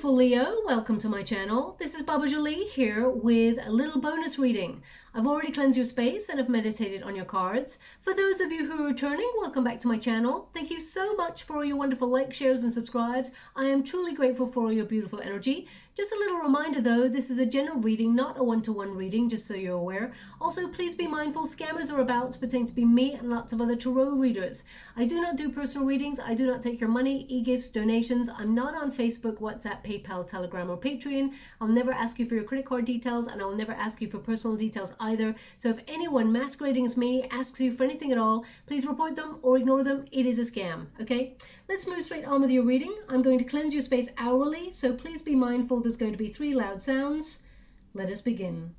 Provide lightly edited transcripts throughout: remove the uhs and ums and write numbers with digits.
beautiful Leo, welcome to my channel. This is Baba Jolie here with a little bonus reading. I've already cleansed your space and have meditated on your cards. For those of you who are returning, welcome back to my channel. Thank you so much for all your wonderful likes, shares and subscribes. I am truly grateful for all your beautiful energy. Just a little reminder though, this is a general reading, not a one-to-one reading, just so you're aware. Also, please be mindful, scammers are about to pretend to be me and lots of other tarot readers. I do not do personal readings, I do not take your money, e-gifts, donations. I'm not on Facebook, WhatsApp, PayPal, Telegram or Patreon. I'll never ask you for your credit card details and I will never ask you for personal details either. So if anyone masquerading as me asks you for anything at all, please report them or ignore them. It is a scam, okay? Let's move straight on with your reading. I'm going to cleanse your space hourly, so please be mindful there's going to be 3 loud sounds. Let us begin.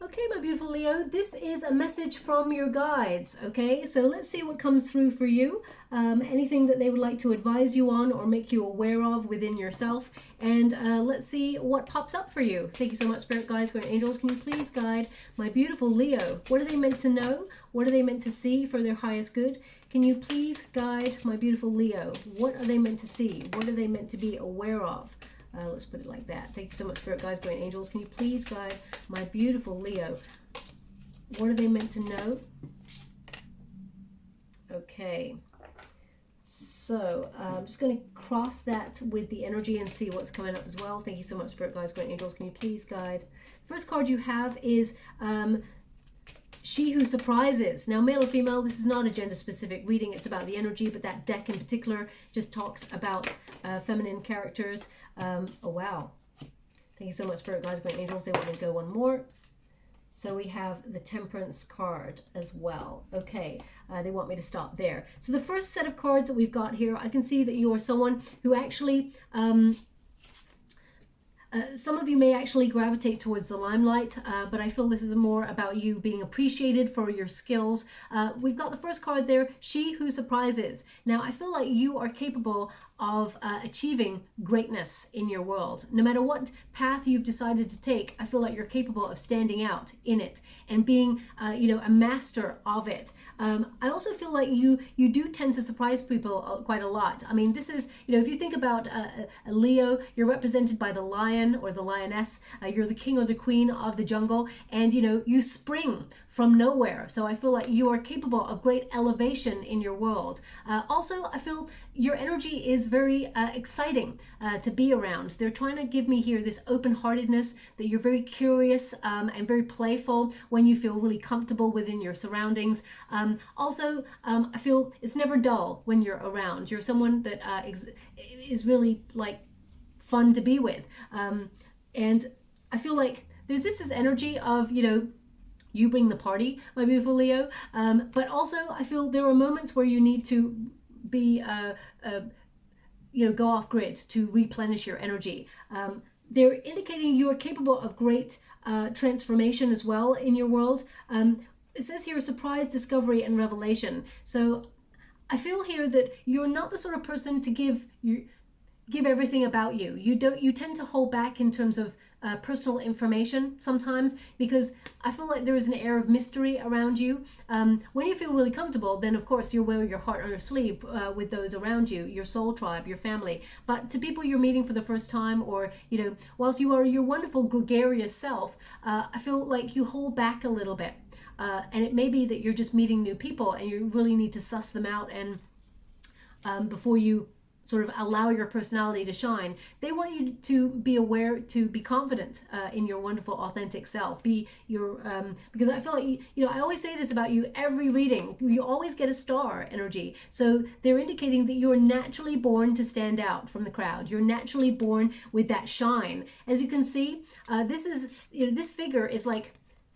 Okay, my beautiful Leo, this is a message from your guides, okay? So let's see what comes through for you. Anything that they would like to advise you on or make you aware of within yourself. And let's see what pops up for you. Thank you so much, Spirit Guides, Guardian Angels. Can you please guide my beautiful Leo? What are they meant to know? What are they meant to see for their highest good? Can you please guide my beautiful Leo? What are they meant to see? What are they meant to be aware of? Let's put it like that. Thank you so much, Spirit Guides, Guardian Angels. Can you please guide my beautiful Leo? What are they meant to know? Okay. So I'm just going to cross that with the energy and see what's coming up as well. Thank you so much, Spirit Guides, Guardian Angels. Can you please guide? First card you have is She Who Surprises. Now, male or female, this is not a gender-specific reading. It's about the energy, but that deck in particular just talks about feminine characters. Oh, wow. Thank you so much, Spirit Guides, Guardian Angels. They want me to go one more. So we have the Temperance card as well. Okay, they want me to stop there. So the first set of cards that we've got here, I can see that you are someone who actually... some of you may actually gravitate towards the limelight, but I feel this is more about you being appreciated for your skills. We've got the first card there, She Who Surprises. Now, I feel like you are capable of achieving greatness in your world. No matter what path you've decided to take, I feel like you're capable of standing out in it and being, you know, a master of it. I also feel like you do tend to surprise people quite a lot. I mean, this is, you know, if you think about a Leo, you're represented by the lion or the lioness. You're the king or the queen of the jungle, and you know, you spring from nowhere. So I feel like you are capable of great elevation in your world. Also, I feel your energy is very exciting to be around. They're trying to give me here this open-heartedness, that you're very curious and very playful when you feel really comfortable within your surroundings. Also, I feel it's never dull when you're around. You're someone that is really like fun to be with. And I feel like there's this energy of, you know, you bring the party, my beautiful Leo. But also I feel there are moments where you need to be, you know, go off grid to replenish your energy. They're indicating you are capable of great transformation as well in your world. It says here, surprise, discovery and revelation. So I feel here that you're not the sort of person to give everything about you. You tend to hold back in terms of personal information sometimes, because I feel like there is an air of mystery around you. When you feel really comfortable, then of course you wear your heart on your sleeve with those around you, your soul tribe, your family. But to people you're meeting for the first time, or, you know, whilst you are your wonderful gregarious self, I feel like you hold back a little bit. And it may be that you're just meeting new people and you really need to suss them out, and before you sort of allow your personality to shine. They want you to be aware, to be confident in your wonderful, authentic self. Be your, because I feel like, you know, I always say this about you every reading, you always get a star energy. So they're indicating that you're naturally born to stand out from the crowd. You're naturally born with that shine. As you can see, this is, you know, this figure is like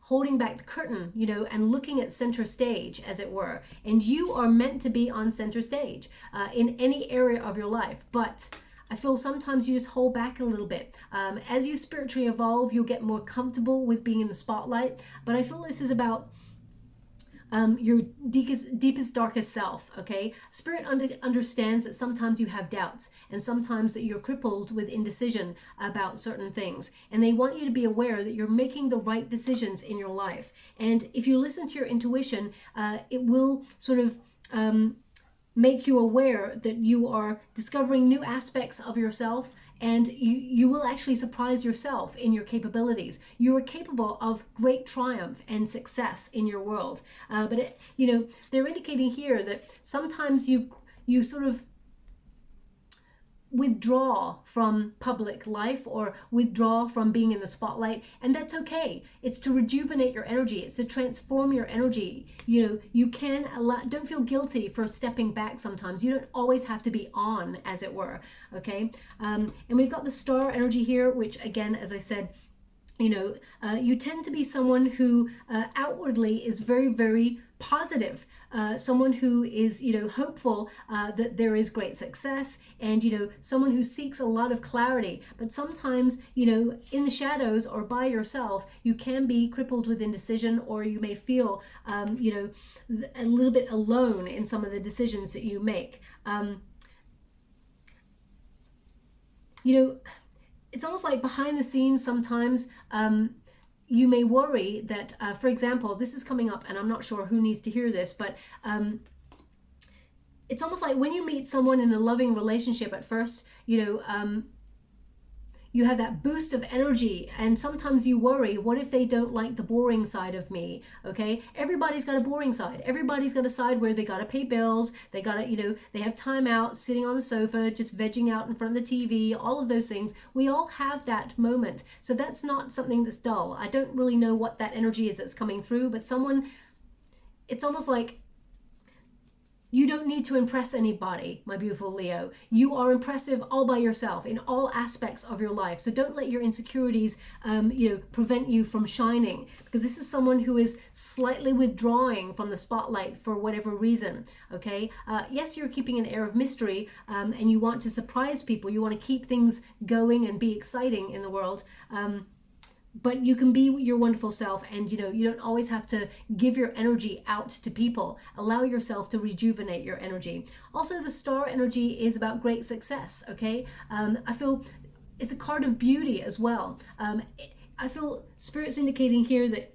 holding back the curtain, you know, and looking at center stage, as it were. And you are meant to be on center stage in any area of your life. But I feel sometimes you just hold back a little bit. As you spiritually evolve, you'll get more comfortable with being in the spotlight. But I feel this is about your deepest, darkest self, okay? Spirit understands that sometimes you have doubts and sometimes that you're crippled with indecision about certain things. And they want you to be aware that you're making the right decisions in your life. And if you listen to your intuition, it will sort of make you aware that you are discovering new aspects of yourself, and you will actually surprise yourself in your capabilities. You are capable of great triumph and success in your world. But they're indicating here that sometimes you sort of withdraw from public life or withdraw from being in the spotlight, and that's okay. It's to rejuvenate your energy. It's to transform your energy. You can don't feel guilty for stepping back sometimes. You don't always have to be on, as it were, okay? And we've got the star energy here, which again, as I said, you tend to be someone who outwardly is very, very positive. Someone who is, hopeful that there is great success, and, someone who seeks a lot of clarity. But sometimes, in the shadows or by yourself, you can be crippled with indecision, or you may feel, a little bit alone in some of the decisions that you make. It's almost like behind the scenes sometimes. You may worry that, for example, this is coming up, and I'm not sure who needs to hear this, but it's almost like when you meet someone in a loving relationship at first, you have that boost of energy, and sometimes you worry, what if they don't like the boring side of me? Okay, everybody's got a boring side. Everybody's got a side where they got to pay bills, they got to, they have time out, sitting on the sofa, just vegging out in front of the TV, all of those things. We all have that moment. So that's not something that's dull. I don't really know what that energy is that's coming through, but it's almost like you don't need to impress anybody, my beautiful Leo. You are impressive all by yourself in all aspects of your life. So don't let your insecurities, prevent you from shining, because this is someone who is slightly withdrawing from the spotlight for whatever reason. Okay. Yes, you're keeping an air of mystery, and you want to surprise people. You want to keep things going and be exciting in the world. But you can be your wonderful self, and you don't always have to give your energy out to people. Allow yourself to rejuvenate your energy. Also, the star energy is about great success, okay? I feel it's a card of beauty as well. I feel Spirit's indicating here that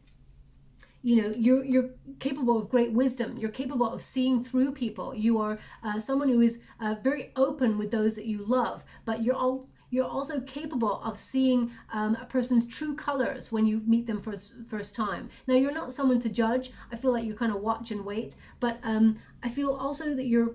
you're capable of great wisdom. You're capable of seeing through people. You are someone who is very open with those that you love, but you're also capable of seeing a person's true colors when you meet them for the first time. Now, you're not someone to judge. I feel like you kind of watch and wait, but I feel also that you're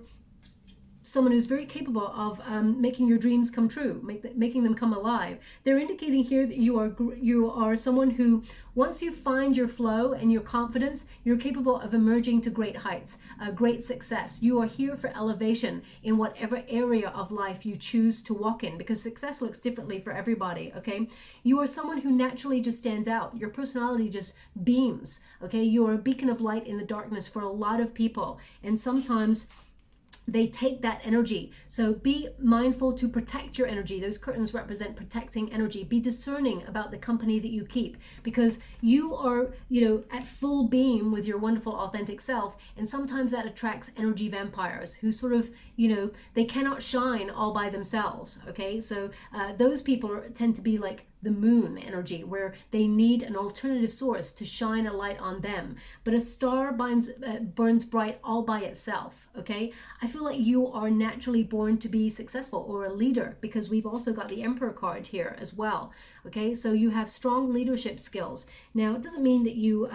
someone who's very capable of making your dreams come true, making them come alive. They're indicating here that you are someone who, once you find your flow and your confidence, you're capable of emerging to great heights, great success. You are here for elevation in whatever area of life you choose to walk in, because success looks differently for everybody, okay? You are someone who naturally just stands out. Your personality just beams, okay? You are a beacon of light in the darkness for a lot of people, and sometimes they take that energy. So be mindful to protect your energy. Those curtains represent protecting energy. Be discerning about the company that you keep, because you are, at full beam with your wonderful authentic self. And sometimes that attracts energy vampires who sort of, they cannot shine all by themselves. Okay. So those people tend to be like the moon energy, where they need an alternative source to shine a light on them. But a star burns bright all by itself, okay? I feel like you are naturally born to be successful or a leader, because we've also got the Emperor card here as well, okay? So you have strong leadership skills. Now, it doesn't mean that you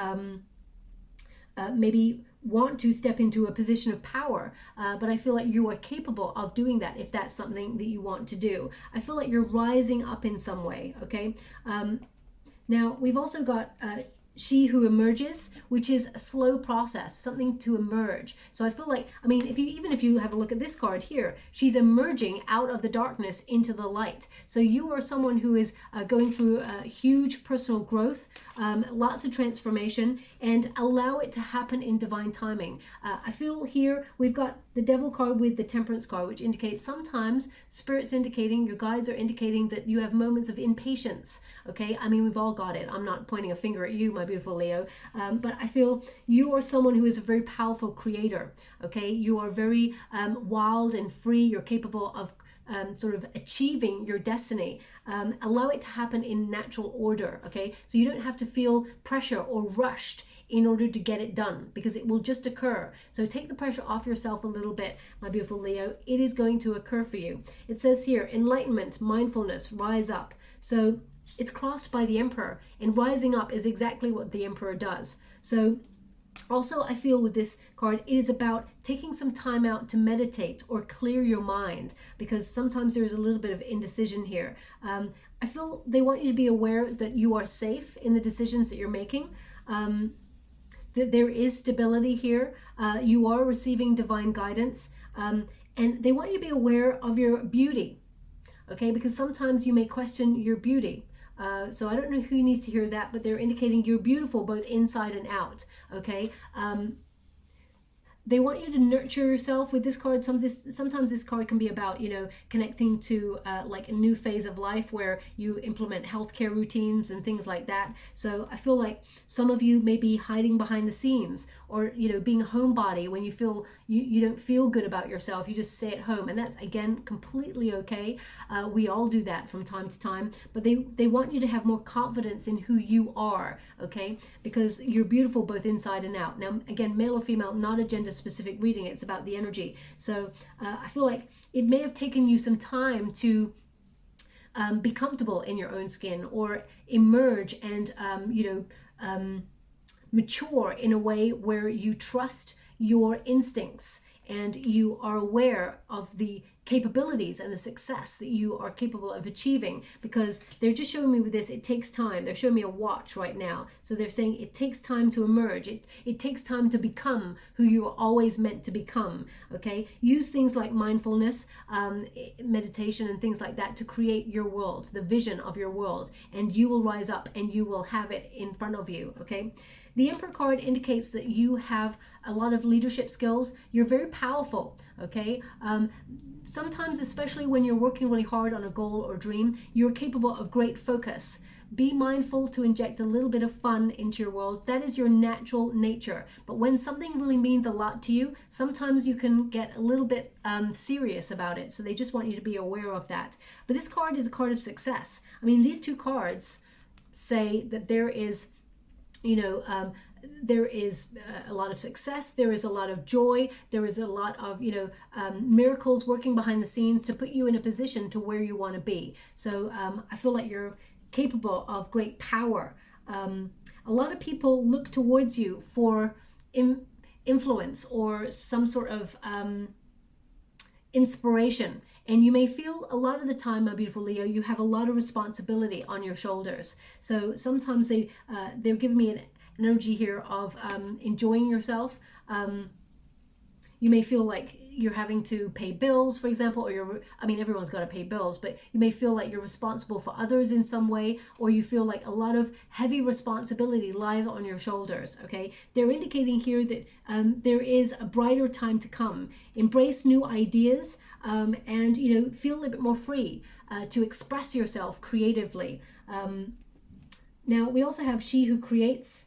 maybe want to step into a position of power, but I feel like you are capable of doing that if that's something that you want to do. I feel like you're rising up in some way, okay? Now, we've also got she who emerges, which is a slow process, something to emerge. So I feel like, even if you have a look at this card here, she's emerging out of the darkness into the light. So you are someone who is going through a huge personal growth, lots of transformation, and allow it to happen in divine timing. I feel here we've got the Devil card with the Temperance card, which indicates sometimes Spirit's indicating, your guides are indicating that you have moments of impatience, okay? We've all got it. I'm not pointing a finger at you, my beautiful Leo. But I feel you are someone who is a very powerful creator, okay? You are very wild and free. You're capable of sort of achieving your destiny. Allow it to happen in natural order, okay? So you don't have to feel pressure or rushed in order to get it done, because it will just occur. So take the pressure off yourself a little bit, my beautiful Leo. It is going to occur for you. It says here, enlightenment, mindfulness, rise up. So it's crossed by the Emperor, and rising up is exactly what the Emperor does. So also, I feel with this card, it is about taking some time out to meditate or clear your mind, because sometimes there is a little bit of indecision here. I feel they want you to be aware that you are safe in the decisions that you're making. That there is stability here. You are receiving divine guidance, and they want you to be aware of your beauty, okay? Because sometimes you may question your beauty. So I don't know who needs to hear that, but they're indicating you're beautiful both inside and out, okay? They want you to nurture yourself with this card. Sometimes this card can be about, you know, connecting to like a new phase of life where you implement healthcare routines and things like that. So I feel like some of you may be hiding behind the scenes, or, you know, being a homebody when you feel you don't feel good about yourself. You just stay at home, and that's, again, completely okay. We all do that from time to time, but they want you to have more confidence in who you are, okay? Because you're beautiful both inside and out. Now, again, male or female, not a gender specific reading. It's about the energy. So I feel like it may have taken you some time to be comfortable in your own skin, or emerge and mature in a way where you trust your instincts and you are aware of the capabilities and the success that you are capable of achieving, because they're just showing me with this, it takes time. They're showing me a watch right now. So they're saying it takes time to emerge. It takes time to become who you are always meant to become, okay? Use things like mindfulness, meditation and things like that to create your world, the vision of your world, and you will rise up and you will have it in front of you, okay? The Emperor card indicates that you have a lot of leadership skills. You're very powerful, okay? Sometimes, especially when you're working really hard on a goal or dream, you're capable of great focus. Be mindful to inject a little bit of fun into your world. That is your natural nature. But when something really means a lot to you, sometimes you can get a little bit serious about it. So they just want you to be aware of that. But this card is a card of success. I mean, these two cards say that there is, there is a lot of success, there is a lot of joy, there is a lot of, miracles working behind the scenes to put you in a position to where you want to be. So I feel like you're capable of great power. A lot of people look towards you for influence or some sort of inspiration. And you may feel a lot of the time, my beautiful Leo, you have a lot of responsibility on your shoulders. So sometimes they're giving me an energy here of enjoying yourself. You may feel like you're having to pay bills, for example, or everyone's got to pay bills, but you may feel like you're responsible for others in some way, or you feel like a lot of heavy responsibility lies on your shoulders, okay? They're indicating here that there is a brighter time to come. Embrace new ideas and, feel a little bit more free to express yourself creatively. Now, we also have She Who Creates,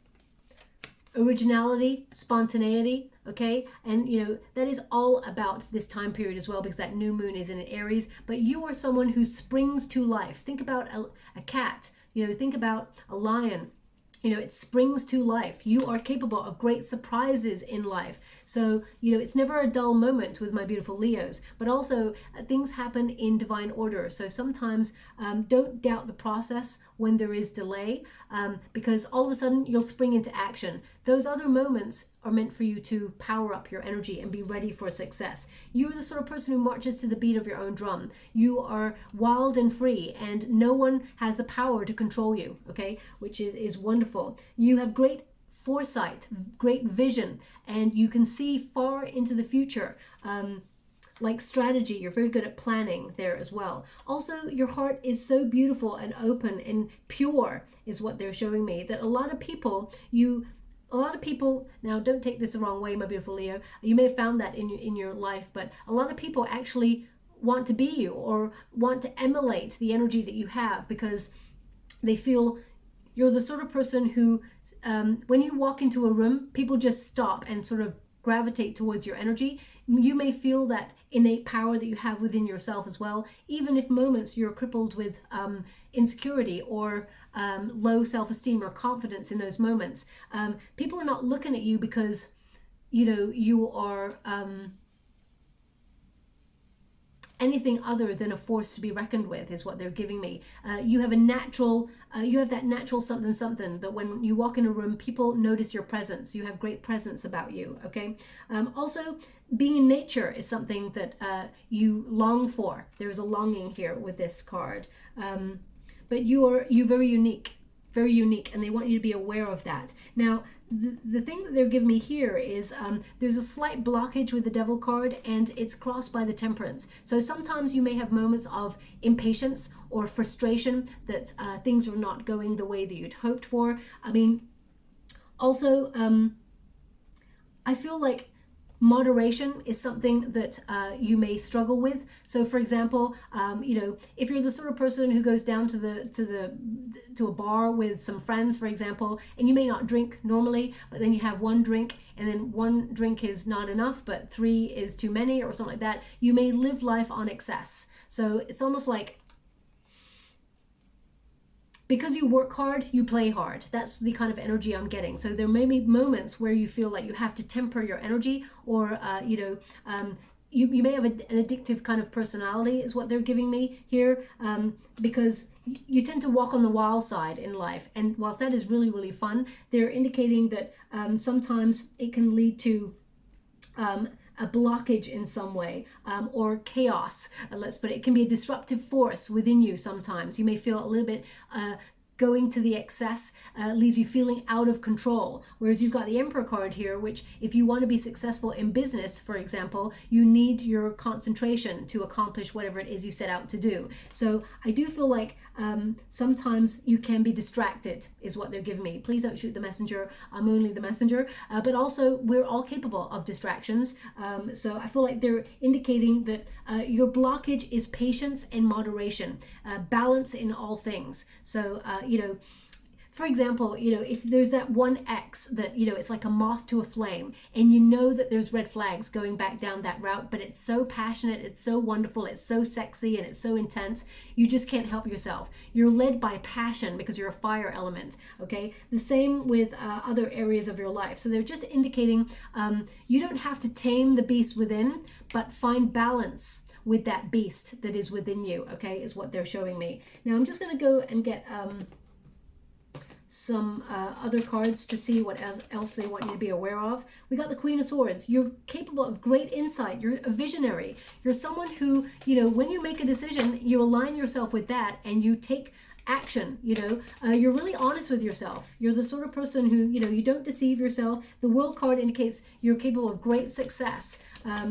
originality, spontaneity, okay? And that is all about this time period as well, because that new moon is in Aries. But you are someone who springs to life. Think about a cat, think about a lion. It springs to life. You are capable of great surprises in life. So, it's never a dull moment with my beautiful Leos, but also things happen in divine order. So sometimes don't doubt the process when there is delay, because all of a sudden you'll spring into action. Those other moments are meant for you to power up your energy and be ready for success. You're the sort of person who marches to the beat of your own drum. You are wild and free, and no one has the power to control you, okay? Which is wonderful. You have great foresight, great vision, and you can see far into the future. Like strategy, you're very good at planning there as well. Also, your heart is so beautiful and open and pure is what they're showing me, that a lot of people, now don't take this the wrong way, my beautiful Leo, you may have found that in your life, but a lot of people actually want to be you or want to emulate the energy that you have, because they feel you're the sort of person who, when you walk into a room, people just stop and sort of gravitate towards your energy. You may feel that innate power that you have within yourself as well, even if moments you're crippled with insecurity or low self-esteem or confidence in those moments. People are not looking at you because, you know, you are anything other than a force to be reckoned with, is what they're giving me. You have a natural, you have that natural something that when you walk in a room, people notice your presence. You have great presence about you, okay? Also, being in nature is something that you long for. There's a longing here with this card. But you're very unique, and they want you to be aware of that. Now, the thing that they're giving me here is there's a slight blockage with the Devil card, and it's crossed by the Temperance. So sometimes you may have moments of impatience or frustration that things are not going the way that you'd hoped for. I mean, also, I feel like moderation is something that you may struggle with. So for example, you know, if you're the sort of person who goes down to a bar with some friends, for example, and you may not drink normally, but then you have one drink, and then one drink is not enough, but three is too many, or something like that, you may live life on excess. So it's almost like, because you work hard, you play hard. That's the kind of energy I'm getting. So there may be moments where you feel like you have to temper your energy, or you know, you may have an addictive kind of personality, is what they're giving me here, because you tend to walk on the wild side in life. And whilst that is really, really fun, they're indicating that sometimes it can lead to a blockage in some way, or chaos, let's put it. It can be a disruptive force within you sometimes. You may feel a little bit going to the excess leaves you feeling out of control. Whereas you've got the Emperor card here, which if you want to be successful in business, for example, you need your concentration to accomplish whatever it is you set out to do. So I do feel like sometimes you can be distracted, is what they're giving me. Please don't shoot the messenger. I'm only the messenger. But also, we're all capable of distractions. So I feel like they're indicating that your blockage is patience and moderation, balance in all things. So, you know, for example, you know, if there's that one ex that, you know, it's like a moth to a flame, and you know that there's red flags going back down that route, but it's so passionate, it's so wonderful, it's so sexy, and it's so intense, you just can't help yourself. You're led by passion because you're a fire element, okay? The same with other areas of your life. So they're just indicating you don't have to tame the beast within, but find balance with that beast that is within you, okay, is what they're showing me. Now I'm just going to go and get some other cards to see what else they want you to be aware of. We got the Queen of Swords. You're capable of great insight. You're a visionary. You're someone who, you know, when you make a decision, you align yourself with that and you take action. You know, you're really honest with yourself. You're the sort of person who, you know, you don't deceive yourself. The World card indicates you're capable of great success.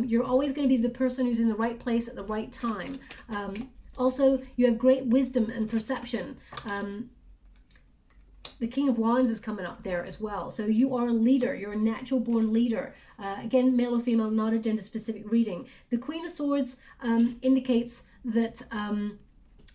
You're always going to be the person who's in the right place at the right time. Also, you have great wisdom and perception. The King of Wands is coming up there as well. So you are a leader. You're a natural born leader. Again, male or female, not a gender specific reading. The Queen of Swords indicates that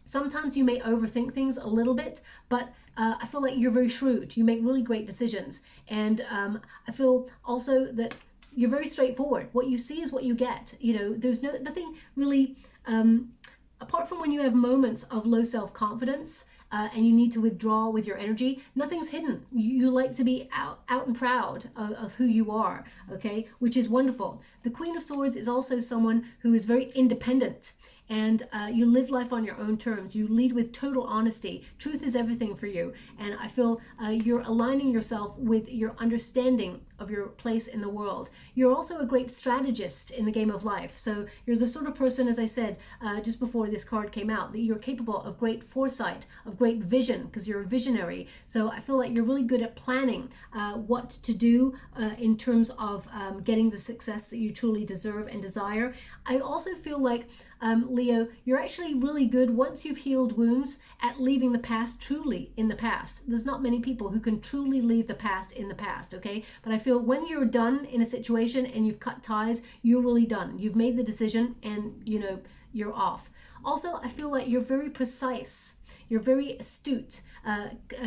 sometimes you may overthink things a little bit, but I feel like you're very shrewd. You make really great decisions. And I feel also that you're very straightforward. What you see is what you get. You know, there's nothing really, apart from when you have moments of low self-confidence, and you need to withdraw with your energy, nothing's hidden. You like to be out and proud of who you are, okay, which is wonderful. The Queen of Swords is also someone who is very independent, and you live life on your own terms. You lead with total honesty. Truth is everything for you, and I feel you're aligning yourself with your understanding of your place in the world. You're also a great strategist in the game of life. So you're the sort of person, as I said just before this card came out, that you're capable of great foresight, of great vision, because you're a visionary. So I feel like you're really good at planning what to do in terms of getting the success that you truly deserve and desire. I also feel like, Leo, you're actually really good, once you've healed wounds, at leaving the past truly in the past. There's not many people who can truly leave the past in the past, okay? But I feel when you're done in a situation and you've cut ties, you're really done. You've made the decision and, you know, you're off. Also, I feel like you're very precise. You're very astute,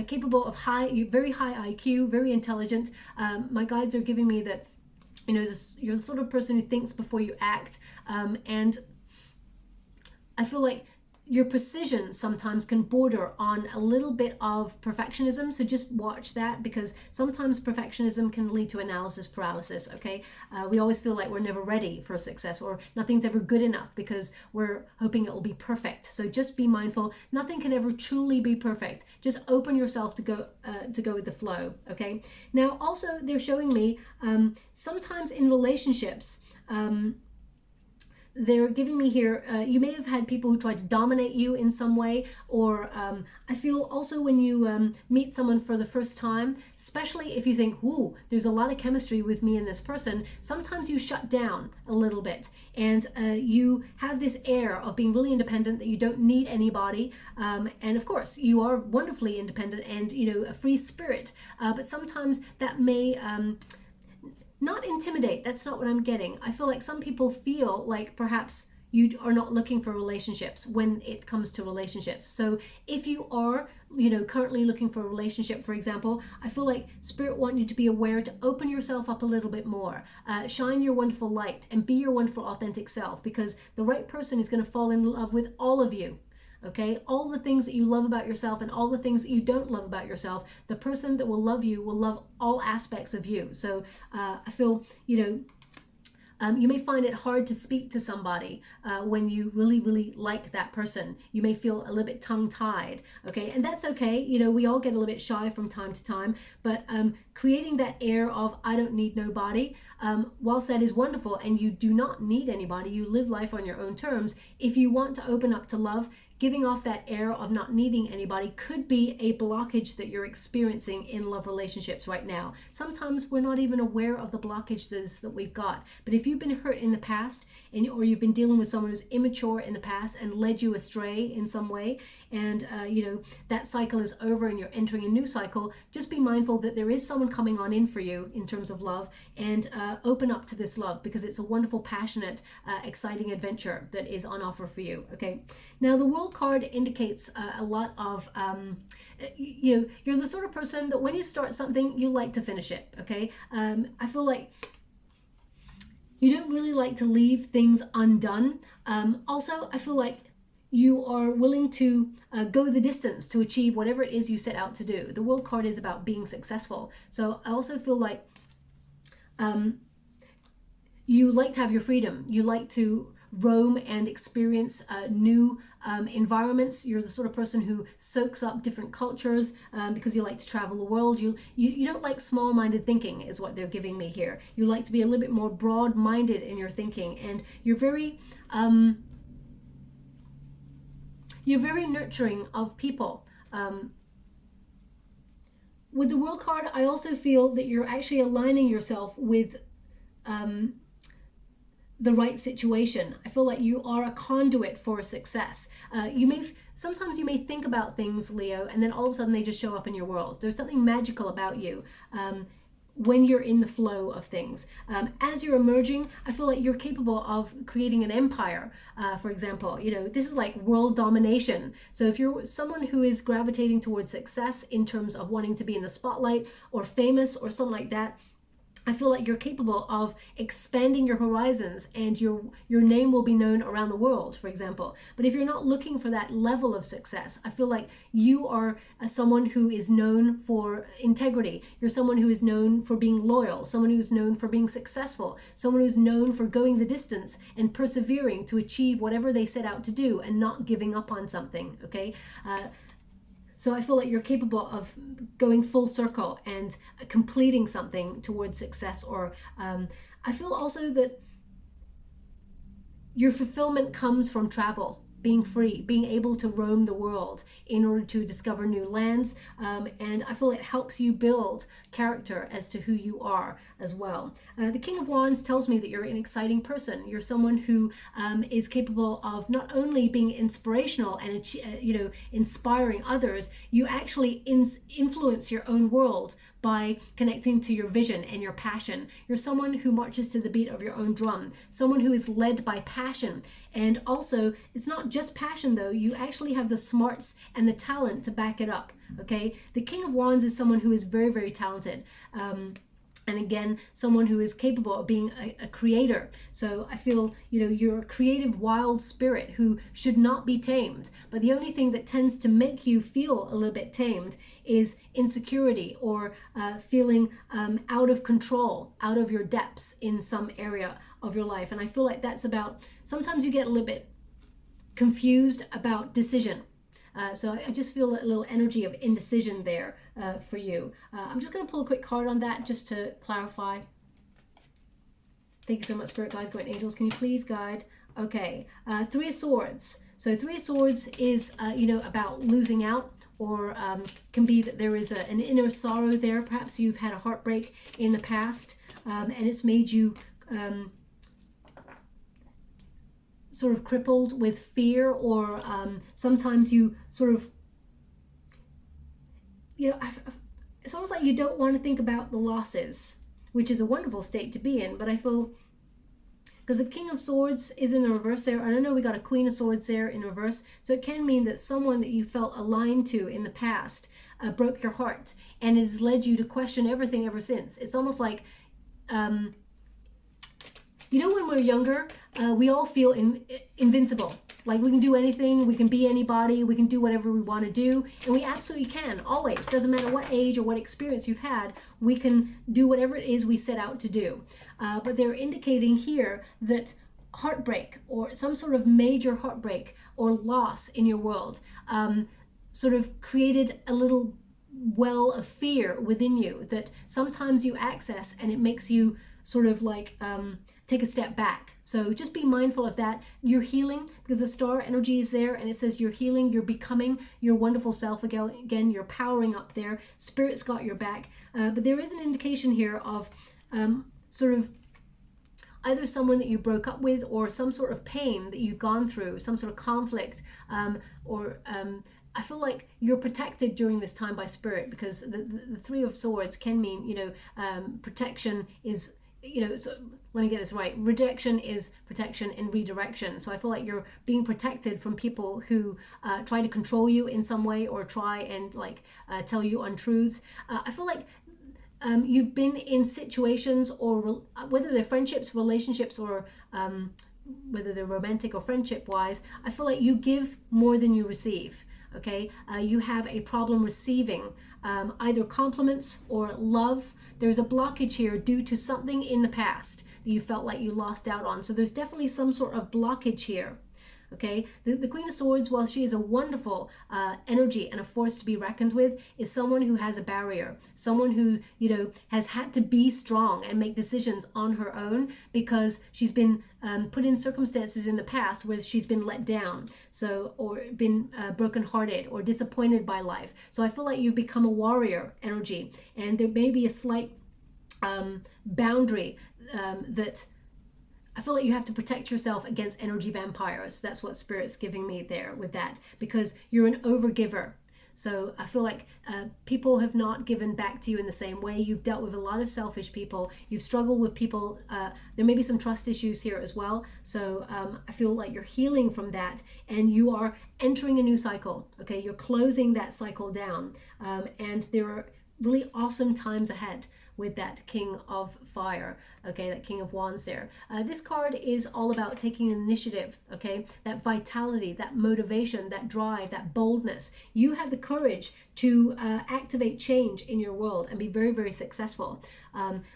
capable of very high IQ, very intelligent. My guides are giving me that, you know, you're the sort of person who thinks before you act, and I feel like your precision sometimes can border on a little bit of perfectionism. So just watch that, because sometimes perfectionism can lead to analysis paralysis, okay? We always feel like we're never ready for success, or nothing's ever good enough because we're hoping it will be perfect. So just be mindful. Nothing can ever truly be perfect. Just open yourself to go with the flow, okay? Now, also, they're showing me sometimes in relationships, they're giving me here, you may have had people who tried to dominate you in some way, or I feel also when you meet someone for the first time, especially if you think, whoa, there's a lot of chemistry with me and this person, sometimes you shut down a little bit, and you have this air of being really independent, that you don't need anybody, and of course you are wonderfully independent and, you know, a free spirit, but sometimes that may not intimidate. That's not what I'm getting. I feel like some people feel like perhaps you are not looking for relationships when it comes to relationships. So if you are, you know, currently looking for a relationship, for example, I feel like Spirit want you to be aware to open yourself up a little bit more, shine your wonderful light, and be your wonderful authentic self, because the right person is going to fall in love with all of you. Okay, all the things that you love about yourself and all the things that you don't love about yourself, the person that will love you will love all aspects of you. So I feel, you know, you may find it hard to speak to somebody when you really, really like that person. You may feel a little bit tongue-tied, okay? And that's okay. You know, we all get a little bit shy from time to time, but creating that air of, I don't need nobody, whilst that is wonderful and you do not need anybody, you live life on your own terms. If you want to open up to love, giving off that air of not needing anybody could be a blockage that you're experiencing in love relationships right now. Sometimes we're not even aware of the blockages that we've got. But if you've been hurt in the past, or you've been dealing with someone who's immature in the past and led you astray in some way, and you know, that cycle is over and you're entering a new cycle, just be mindful that there is someone coming on in for you in terms of love, and open up to this love, because it's a wonderful, passionate, exciting adventure that is on offer for you. Okay, now the World card indicates a lot of you know, you're the sort of person that when you start something, you like to finish it. Okay, I feel like you don't really like to leave things undone. Also, I feel like you are willing to go the distance to achieve whatever it is you set out to do. The World card is about being successful. So I also feel like you like to have your freedom. You like to roam and experience new environments. You're the sort of person who soaks up different cultures because you like to travel the world. You don't like small-minded thinking is what they're giving me here. You like to be a little bit more broad-minded in your thinking, and you're very nurturing of people. With the World card, I also feel that you're actually aligning yourself with the right situation. I feel like you are a conduit for success. Sometimes you may think about things, Leo, and then all of a sudden they just show up in your world. There's something magical about you when you're in the flow of things. As you're emerging, I feel like you're capable of creating an empire, for example. You know, this is like world domination. So if you're someone who is gravitating towards success in terms of wanting to be in the spotlight or famous or something like that, I feel like you're capable of expanding your horizons, and your name will be known around the world, for example. But if you're not looking for that level of success, I feel like you are someone who is known for integrity. You're someone who is known for being loyal, someone who's known for being successful, someone who's known for going the distance and persevering to achieve whatever they set out to do and not giving up on something, okay? So I feel like you're capable of going full circle and completing something towards success. Or I feel also that your fulfillment comes from travel, being free, being able to roam the world in order to discover new lands. And I feel it helps you build character as to who you are as well. The King of Wands tells me that you're an exciting person. You're someone who is capable of not only being inspirational and inspiring others, you actually influence your own world by connecting to your vision and your passion. You're someone who marches to the beat of your own drum, someone who is led by passion. And also, it's not just passion though, you actually have the smarts and the talent to back it up, okay? The King of Wands is someone who is very, very talented. And again, someone who is capable of being a creator. So I feel, you know, you're a creative, wild spirit who should not be tamed. But the only thing that tends to make you feel a little bit tamed is insecurity or feeling out of control, out of your depths in some area of your life. And I feel like that's about, sometimes you get a little bit confused about decision. So I just feel a little energy of indecision there for you. I'm just going to pull a quick card on that just to clarify. Thank you so much, Spirit Guides, Guardian Angels. Can you please guide? Okay, Three of Swords. So Three of Swords is, you know, about losing out, or can be that there is an inner sorrow there. Perhaps you've had a heartbreak in the past, and it's made you sort of crippled with fear, or sometimes you sort of, you know, it's almost like you don't want to think about the losses, which is a wonderful state to be in. But I feel, because the King of Swords is in the reverse there, and I know we got a Queen of Swords there in reverse, so it can mean that someone that you felt aligned to in the past broke your heart, and it has led you to question everything ever since. It's almost like, you know, when we're younger, we all feel invincible. Like we can do anything, we can be anybody, we can do whatever we want to do, and we absolutely can, always. Doesn't matter what age or what experience you've had, we can do whatever it is we set out to do. But they're indicating here that heartbreak, or some sort of major heartbreak or loss in your world, sort of created a little well of fear within you that sometimes you access, and it makes you sort of like take a step back. So just be mindful of that. You're healing, because the star energy is there, and it says you're healing, you're becoming your wonderful self again, you're powering up there. Spirit's got your back. But there is an indication here of sort of either someone that you broke up with, or some sort of pain that you've gone through, some sort of conflict, or I feel like you're protected during this time by Spirit, because the Three of Swords can mean, you know, protection is, you know, so let me get this right. Rejection is protection, and redirection. So I feel like you're being protected from people who try to control you in some way, or try and like tell you untruths. I feel like you've been in situations, or whether they're friendships, relationships, or whether they're romantic or friendship wise, I feel like you give more than you receive. Okay, you have a problem receiving either compliments or love. There's a blockage here due to something in the past that you felt like you lost out on. So there's definitely some sort of blockage here. Okay, the Queen of Swords, while she is a wonderful energy and a force to be reckoned with, is someone who has a barrier, someone who, you know, has had to be strong and make decisions on her own, because she's been put in circumstances in the past where she's been let down, so, or been brokenhearted or disappointed by life. So I feel like you've become a warrior energy, and there may be a slight boundary that I feel like you have to protect yourself against energy vampires. That's what Spirit's giving me there with that, because you're an overgiver. So I feel like people have not given back to you in the same way. You've dealt with a lot of selfish people. You've struggled with people. There may be some trust issues here as well. So I feel like you're healing from that, and you are entering a new cycle. Okay, you're closing that cycle down, and there are really awesome times ahead with that King of Fire, okay, that King of Wands there. This card is all about taking initiative, okay, that vitality, that motivation, that drive, that boldness. You have the courage to activate change in your world and be very, very successful.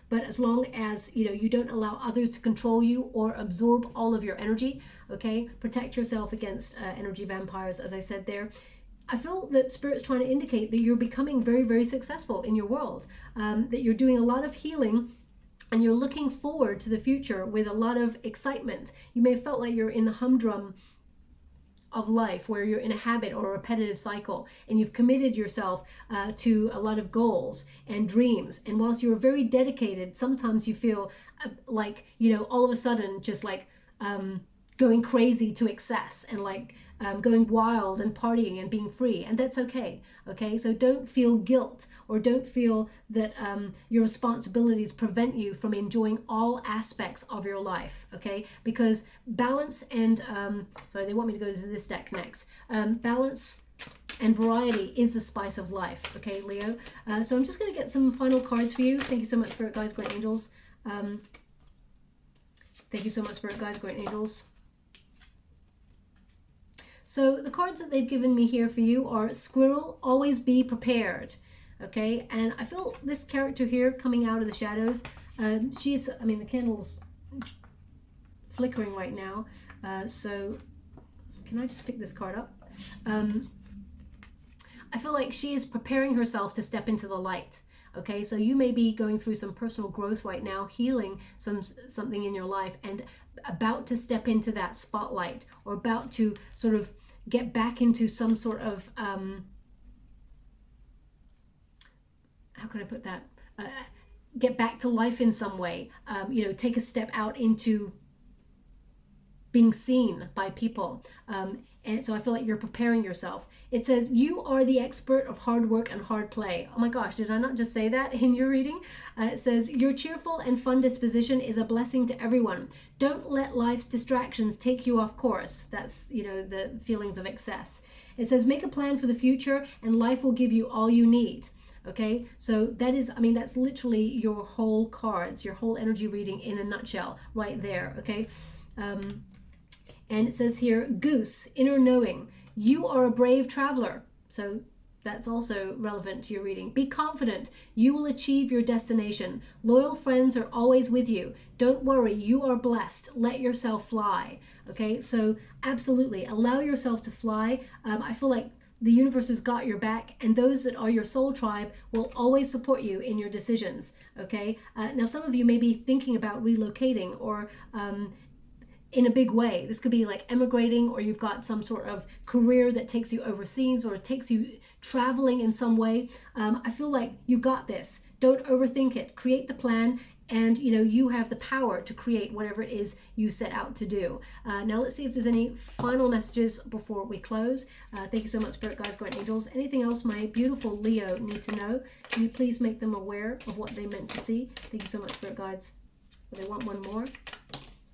But as long as, you know, you don't allow others to control you or absorb all of your energy, okay, protect yourself against energy vampires, as I said there. I feel that Spirit's trying to indicate that you're becoming very, very successful in your world, that you're doing a lot of healing, and you're looking forward to the future with a lot of excitement. You may have felt like you're in the humdrum of life, where you're in a habit or a repetitive cycle, and you've committed yourself to a lot of goals and dreams. And whilst you're very dedicated, sometimes you feel like, you know, all of a sudden just like going crazy to excess, and like going wild and partying and being free, and that's okay. Okay, so don't feel guilt, or don't feel that your responsibilities prevent you from enjoying all aspects of your life. Okay, because balance and sorry, they want me to go to this deck next. Balance and variety is the spice of life. Okay, Leo. So I'm just going to get some final cards for you. Thank you so much, Spirit Guides, Great Angels. Thank you so much, Spirit Guides, Great Angels. So the cards that they've given me here for you are Squirrel, Always Be Prepared. Okay, and I feel this character here coming out of the shadows. She's, I mean, the candle's flickering right now. So can I just pick this card up? I feel like she is preparing herself to step into the light. Okay, so you may be going through some personal growth right now, healing something in your life, and about to step into that spotlight, or about to sort of get back into some sort of how can I put that? Get back to life in some way. You know, take a step out into being seen by people. And so I feel like you're preparing yourself. It says, you are the expert of hard work and hard play. Oh my gosh, did I not just say that in your reading? It says, your cheerful and fun disposition is a blessing to everyone. Don't let life's distractions take you off course. That's, you know, the feelings of excess. It says, make a plan for the future and life will give you all you need. Okay, so that is, I mean, that's literally your whole cards, your whole energy reading in a nutshell right there. Okay. And it says here, Goose, inner knowing. You are a brave traveler. So that's also relevant to your reading. Be confident. You will achieve your destination. Loyal friends are always with you. Don't worry. You are blessed. Let yourself fly. Okay, so absolutely allow yourself to fly. I feel like the universe has got your back, and those that are your soul tribe will always support you in your decisions. Okay, now some of you may be thinking about relocating, or in a big way. This could be like emigrating, or you've got some sort of career that takes you overseas or takes you traveling in some way. I feel like you got this. Don't overthink it. Create the plan, and you know, you have the power to create whatever it is you set out to do. Now let's see if there's any final messages before we close. Thank you so much, Spirit Guides, Great Angels. Anything else my beautiful Leo need to know? Can you please make them aware of what they meant to see? Thank you so much, Spirit Guides. Do they want one more?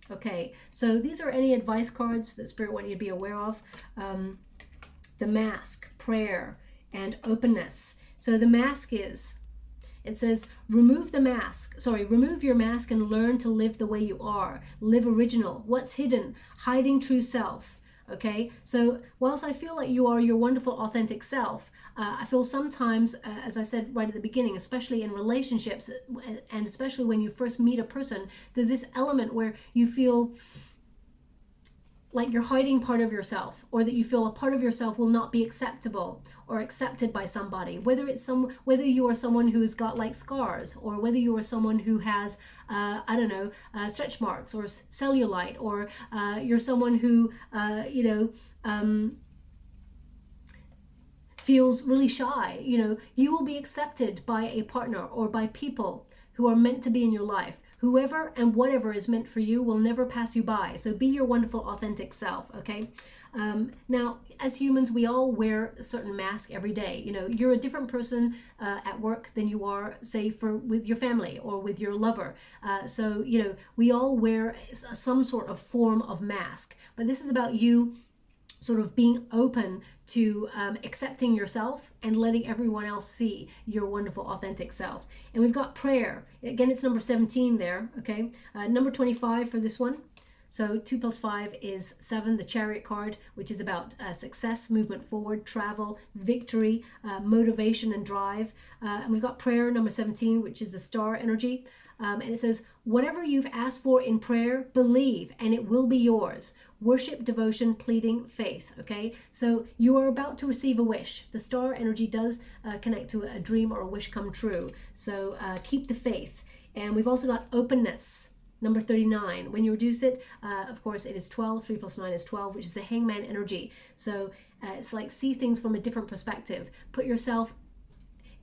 Okay, so these are any advice cards that Spirit want you to be aware of. The mask, prayer, and openness. So the mask is, it says, remove your mask and learn to live the way you are. Live original. What's hidden? Hiding true self. Okay, so whilst I feel like you are your wonderful, authentic self, I feel sometimes, as I said right at the beginning, especially in relationships, and especially when you first meet a person, there's this element where you feel like you're hiding part of yourself, or that you feel a part of yourself will not be acceptable or accepted by somebody, whether you are someone who's got like scars, or whether you are someone who has I don't know, stretch marks or cellulite, or you're someone who feels really shy. You know, you will be accepted by a partner or by people who are meant to be in your life. Whoever and whatever is meant for you will never pass you by. So be your wonderful, authentic self, okay? Now, as humans, we all wear a certain mask every day. You know, you're a different person at work than you are, say, with your family or with your lover. So, you know, we all wear some sort of form of mask. But this is about you sort of being open to accepting yourself and letting everyone else see your wonderful, authentic self. And we've got prayer. Again, it's number 17 there, okay? Number 25 for this one. So 2 + 5 is 7, the Chariot card, which is about success, movement forward, travel, victory, motivation and drive. And we've got prayer, number 17, which is the star energy. And it says, whatever you've asked for in prayer, believe, and it will be yours. Worship, devotion, pleading, faith. Okay, so you are about to receive a wish. The star energy does connect to a dream or a wish come true. So keep the faith. And we've also got openness, number 39. When you reduce it, of course, it is 12. 3 + 9 is 12, which is the hangman energy. So it's like see things from a different perspective. Put yourself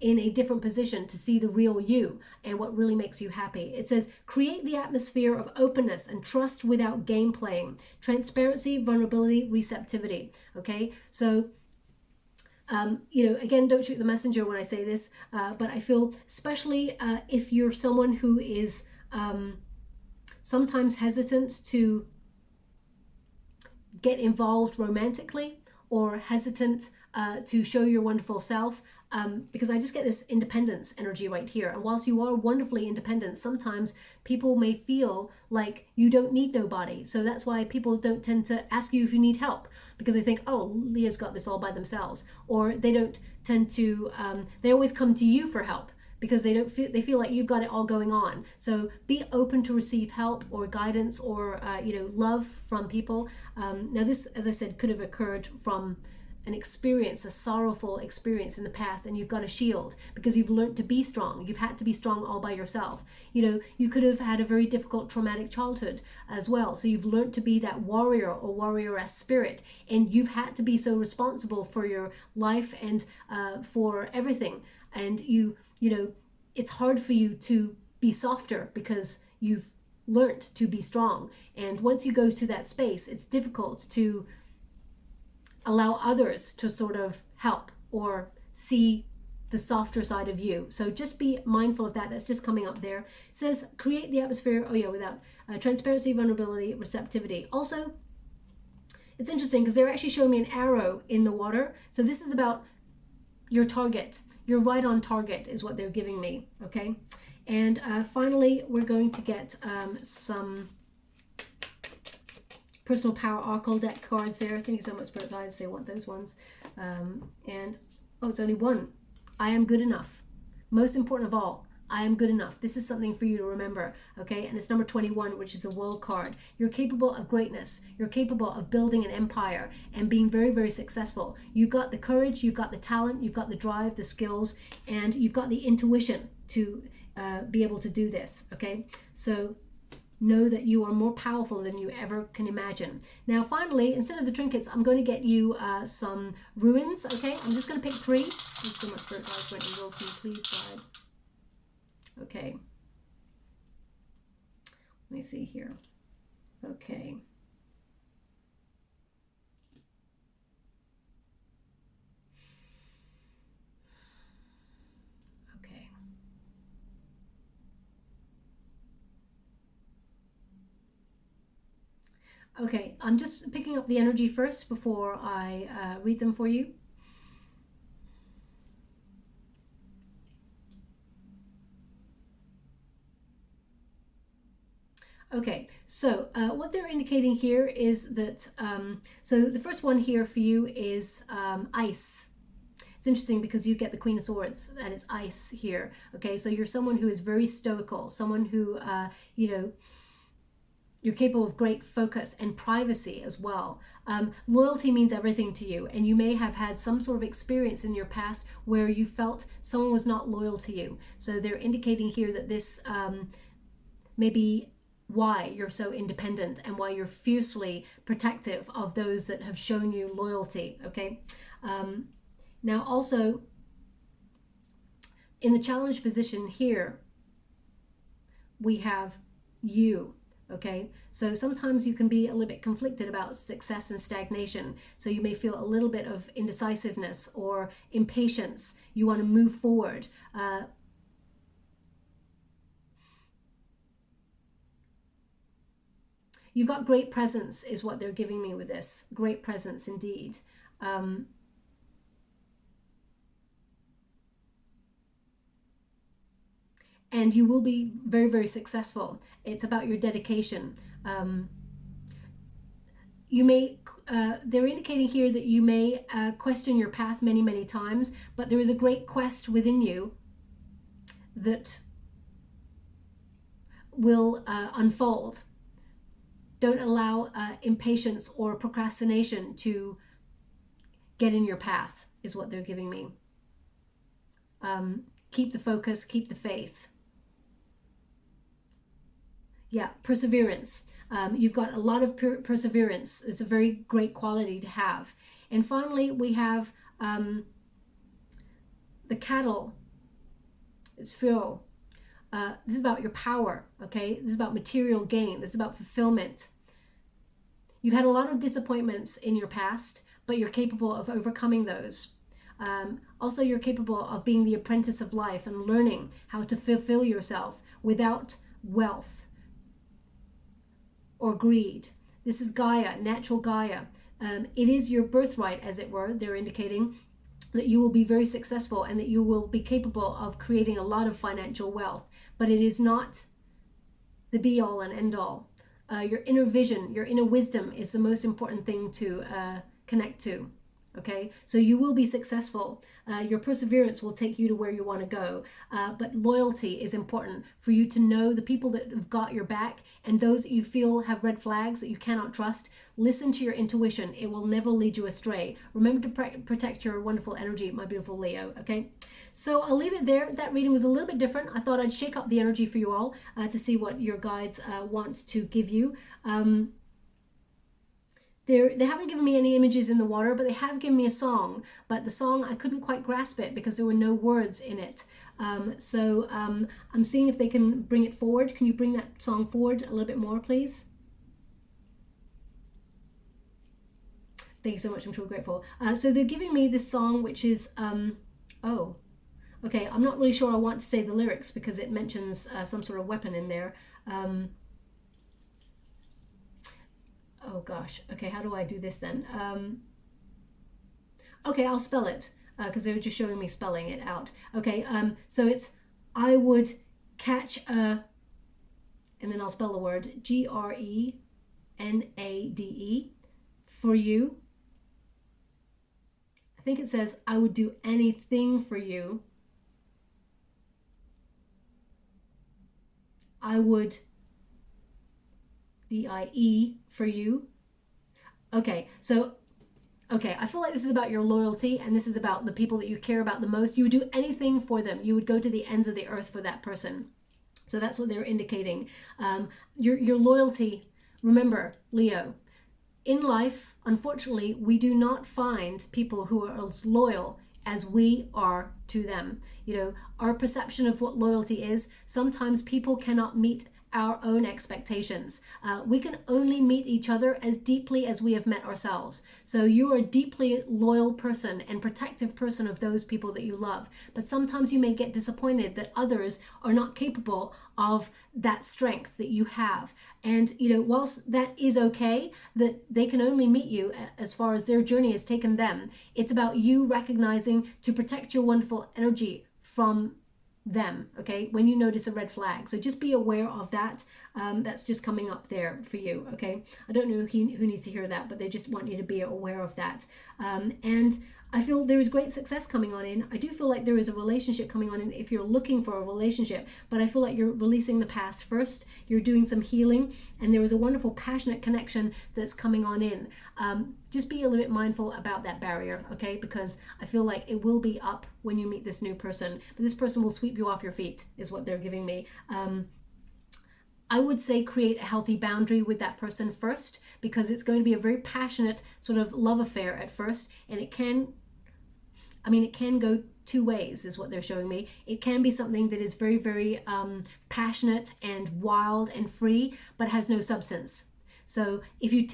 in a different position to see the real you and what really makes you happy. It says, create the atmosphere of openness and trust without game playing. Transparency, vulnerability, receptivity. Okay, so you know, again, don't shoot the messenger when I say this, but I feel especially if you're someone who is sometimes hesitant to get involved romantically, or hesitant to show your wonderful self, because I just get this independence energy right here. And whilst you are wonderfully independent, sometimes people may feel like you don't need nobody. So that's why people don't tend to ask you if you need help, because they think, oh, Leah's got this all by themselves. Or they don't tend to, they always come to you for help, because they feel like you've got it all going on. So be open to receive help or guidance or you know, love from people. Now this, as I said, could have occurred from an experience, a sorrowful experience in the past, and you've got a shield because you've learned to be strong. You've had to be strong all by yourself. You know, you could have had a very difficult traumatic childhood as well, so you've learned to be that warrior or warrioress spirit, and you've had to be so responsible for your life and for everything. And you know, it's hard for you to be softer because you've learned to be strong. And once you go to that space, it's difficult to allow others to sort of help or see the softer side of you. So just be mindful of that. That's just coming up there. It says, create the atmosphere, oh yeah, without transparency, vulnerability, receptivity. Also, it's interesting because they're actually showing me an arrow in the water. So this is about your target. You're right on target is what they're giving me, okay? And finally, we're going to get some Personal Power Oracle deck cards there. Thank you so much, Spirit Guides. They want those ones. And, oh, it's only one. I am good enough. Most important of all, I am good enough. This is something for you to remember, okay? And it's number 21, which is the World card. You're capable of greatness. You're capable of building an empire and being very, very successful. You've got the courage, you've got the talent, you've got the drive, the skills, and you've got the intuition to be able to do this, okay? So know that you are more powerful than you ever can imagine. Now, finally, instead of the trinkets, I'm going to get you some runes, okay? I'm just going to pick 3. Thanks so much, Spirit Guides, Rent and Rules. Can you please guide? Okay. Let me see here. Okay. Okay. Okay, I'm just picking up the energy first before I read them for you. Okay, so what they're indicating here is that, so the first one here for you is ice. It's interesting because you get the Queen of Swords and it's ice here. Okay, so you're someone who is very stoical, someone who, you know, you're capable of great focus and privacy as well. Loyalty means everything to you, and you may have had some sort of experience in your past where you felt someone was not loyal to you. So they're indicating here that this may be why you're so independent and why you're fiercely protective of those that have shown you loyalty, okay? Now also, in the challenge position here, we have you, okay? So sometimes you can be a little bit conflicted about success and stagnation. So you may feel a little bit of indecisiveness or impatience. You want to move forward. You've got great presence is what they're giving me with this. Great presence indeed. And you will be very, very successful. It's about your dedication. You may, they're indicating here that you may question your path many, many times, but there is a great quest within you that will unfold. Don't allow impatience or procrastination to get in your path, is what they're giving me. Keep the focus, keep the faith. Yeah, perseverance. You've got a lot of perseverance. It's a very great quality to have. And finally, we have the cattle It's feel. This is about your power, okay? This is about material gain. This is about fulfillment. You've had a lot of disappointments in your past, but you're capable of overcoming those. Also, you're capable of being the apprentice of life and learning how to fulfill yourself without wealth or greed. This is Gaia, natural Gaia. It is your birthright, as it were. They're indicating that you will be very successful and that you will be capable of creating a lot of financial wealth, but it is not the be all and end all. Your inner vision, your inner wisdom is the most important thing to connect to. Okay, so you will be successful. Your perseverance will take you to where you want to go. But loyalty is important for you to know the people that have got your back, and those that you feel have red flags that you cannot trust. Listen to your intuition. It will never lead you astray. Remember to protect your wonderful energy, my beautiful Leo. Okay, so I'll leave it there. That reading was a little bit different. I thought I'd shake up the energy for you all to see what your guides want to give you. They haven't given me any images in the water, but they have given me a song. But the song, I couldn't quite grasp it because there were no words in it. So I'm seeing if they can bring it forward. Can you bring that song forward a little bit more, please? Thank you so much. I'm truly grateful. So they're giving me this song, which is, oh, okay. I'm not really sure I want to say the lyrics because it mentions some sort of weapon in there. Oh gosh, okay, how do I do this then? Okay, I'll spell it because they were just showing me spelling it out. Okay, so it's I would catch a, and then I'll spell the word GRENADE for you. I think it says I would do anything for you. I would DIE for you. Okay, so I feel like this is about your loyalty, and this is about the people that you care about the most. You would do anything for them. You would go to the ends of the earth for that person. So that's what they're indicating. Your loyalty. Remember, Leo, in life, unfortunately, we do not find people who are as loyal as we are to them. You know, our perception of what loyalty is, sometimes people cannot meet our own expectations. We can only meet each other as deeply as we have met ourselves. So you are a deeply loyal person and protective person of those people that you love. But sometimes you may get disappointed that others are not capable of that strength that you have. And, you know, whilst that is okay, that they can only meet you as far as their journey has taken them, it's about you recognizing to protect your wonderful energy from them, okay, when you notice a red flag. So just be aware of that. That's just coming up there for you, okay? I don't know who needs to hear that, but they just want you to be aware of that. And I feel there is great success coming on in. I do feel like there is a relationship coming on in if you're looking for a relationship, but I feel like you're releasing the past first. You're doing some healing, and there is a wonderful passionate connection that's coming on in. Just be a little bit mindful about that barrier, okay? Because I feel like it will be up when you meet this new person, but this person will sweep you off your feet is what they're giving me. I would say create a healthy boundary with that person first, because it's going to be a very passionate sort of love affair at first, and it can go two ways is what they're showing me. It can be something that is very, very passionate and wild and free, but has no substance. So if you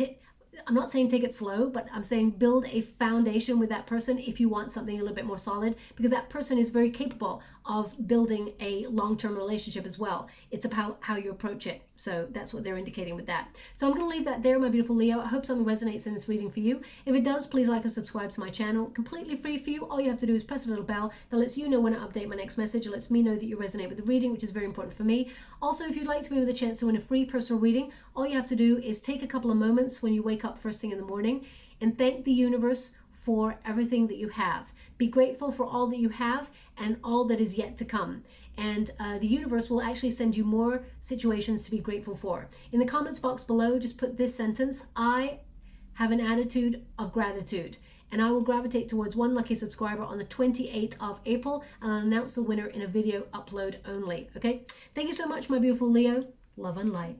I'm not saying take it slow, but I'm saying build a foundation with that person if you want something a little bit more solid, because that person is very capable of building a long-term relationship as well. It's about how you approach it. So that's what they're indicating with that. So I'm going to leave that there, my beautiful Leo. I hope something resonates in this reading for you. If it does, please like and subscribe to my channel. Completely free for you. All you have to do is press a little bell that lets you know when I update my next message. It lets me know that you resonate with the reading, which is very important for me. Also, if you'd like to be with a chance to win a free personal reading, all you have to do is take a couple of moments when you wake up first thing in the morning and thank the universe for everything that you have. Be grateful for all that you have and all that is yet to come. And the universe will actually send you more situations to be grateful for. In the comments box below, just put this sentence: I have an attitude of gratitude. And I will gravitate towards one lucky subscriber on the 28th of April, and I'll announce the winner in a video upload only. Okay? Thank you so much, my beautiful Leo. Love and light.